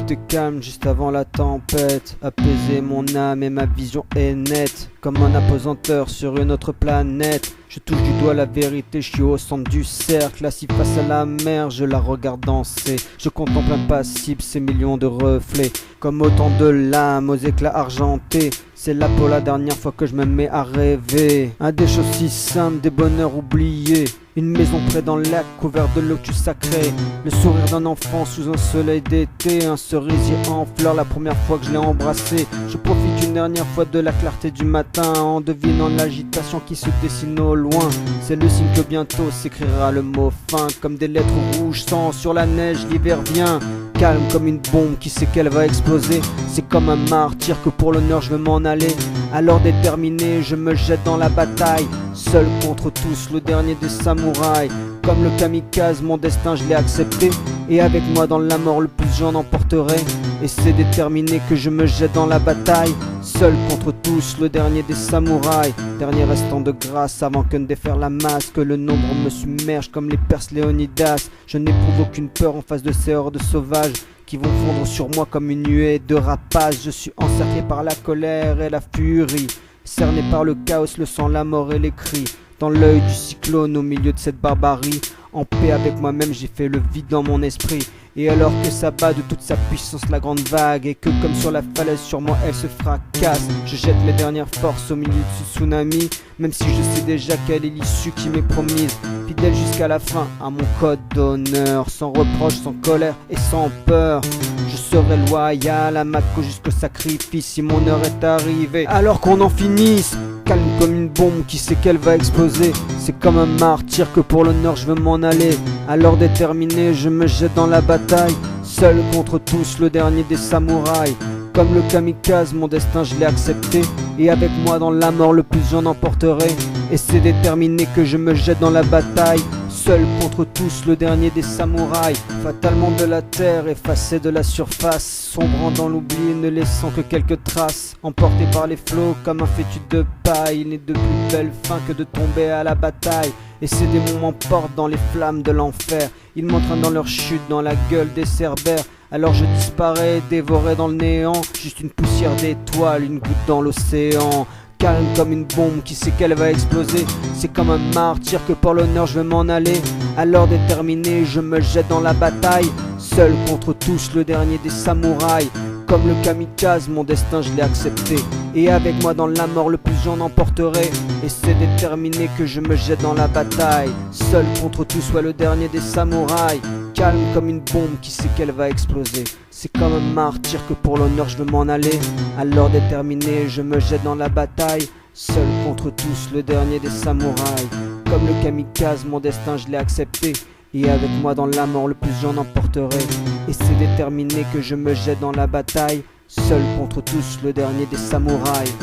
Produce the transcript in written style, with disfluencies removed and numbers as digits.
tout est calme juste avant la tempête. Apaiser mon âme et ma vision est nette. Comme un apesanteur sur une autre planète. Je touche du doigt la vérité, je suis au centre du cercle. Assis face à la mer, je la regarde danser. Je contemple impassible ces millions de reflets. Comme autant de lames aux éclats argentés. C'est là pour la dernière fois que je me mets à rêver. Un des choses si simples, des bonheurs oubliés. Une maison près dans le lac, couvert de lotus sacré. Le sourire d'un enfant sous un soleil d'été. Un cerisier en fleurs la première fois que je l'ai embrassé. Je profite une dernière fois de la clarté du matin, en devinant l'agitation qui se dessine au loin. C'est le signe que bientôt s'écrira le mot fin. Comme des lettres rouges sang sur la neige, l'hiver vient. Calme comme une bombe qui sait qu'elle va exploser. C'est comme un martyr que pour l'honneur je veux m'en aller. Alors déterminé, je me jette dans la bataille. Seul contre tous, le dernier des samouraïs. Comme le kamikaze, mon destin je l'ai accepté. Et avec moi dans la mort, le plus j'en emporterai. Et c'est déterminé que je me jette dans la bataille. Seul contre tous, le dernier des samouraïs. Dernier restant de grâce avant que ne défaire la masse. Que le nombre me submerge comme les Perses Léonidas. Je n'éprouve aucune peur en face de ces hordes sauvages qui vont fondre sur moi comme une nuée de rapaces. Je suis encerclé par la colère et la furie, cerné par le chaos, le sang, la mort et les cris. Dans l'œil du cyclone au milieu de cette barbarie, en paix avec moi-même j'ai fait le vide dans mon esprit. Et alors que ça bat de toute sa puissance la grande vague, et que comme sur la falaise sur moi elle se fracasse, je jette mes dernières forces au milieu de ce tsunami. Même si je sais déjà quelle est l'issue qui m'est promise, fidèle jusqu'à la fin à mon code d'honneur, sans reproche, sans colère et sans peur. Je serai loyal à ma cause jusqu'au sacrifice si mon heure est arrivée. Alors qu'on en finisse, calme comme une bombe qui sait qu'elle va exploser. C'est comme un martyr que pour l'honneur je veux m'en aller. Alors déterminé, je me jette dans la bataille. Seul contre tous, le dernier des samouraïs. Comme le kamikaze, mon destin je l'ai accepté. Et avec moi dans la mort, le plus j'en emporterai. Et c'est déterminé que je me jette dans la bataille. Seul contre tous, le dernier des samouraïs. Fatalement de la terre, effacé de la surface, sombrant dans l'oubli, ne laissant que quelques traces. Emporté par les flots comme un fétu de paille, il n'est de plus belle fin que de tomber à la bataille. Et ces démons m'emportent dans les flammes de l'enfer. Ils m'entraînent dans leur chute, dans la gueule des cerbères. Alors je disparais, dévoré dans le néant. Juste une poussière d'étoiles, une goutte dans l'océan. Calme comme une bombe qui sait qu'elle va exploser. C'est comme un martyr que pour l'honneur je veux m'en aller. Alors déterminé, je me jette dans la bataille. Seul contre tous, le dernier des samouraïs. Comme le kamikaze, mon destin je l'ai accepté. Et avec moi dans la mort, le plus j'en emporterai. Et c'est déterminé que je me jette dans la bataille. Seul contre tous, soit le dernier des samouraïs. Calme comme une bombe qui sait qu'elle va exploser. C'est comme un martyr que pour l'honneur je veux m'en aller. Alors déterminé, je me jette dans la bataille. Seul contre tous, le dernier des samouraïs. Comme le kamikaze, mon destin je l'ai accepté. Et avec moi dans la mort, le plus j'en emporterai. Et c'est déterminé que je me jette dans la bataille. Seul contre tous, le dernier des samouraïs.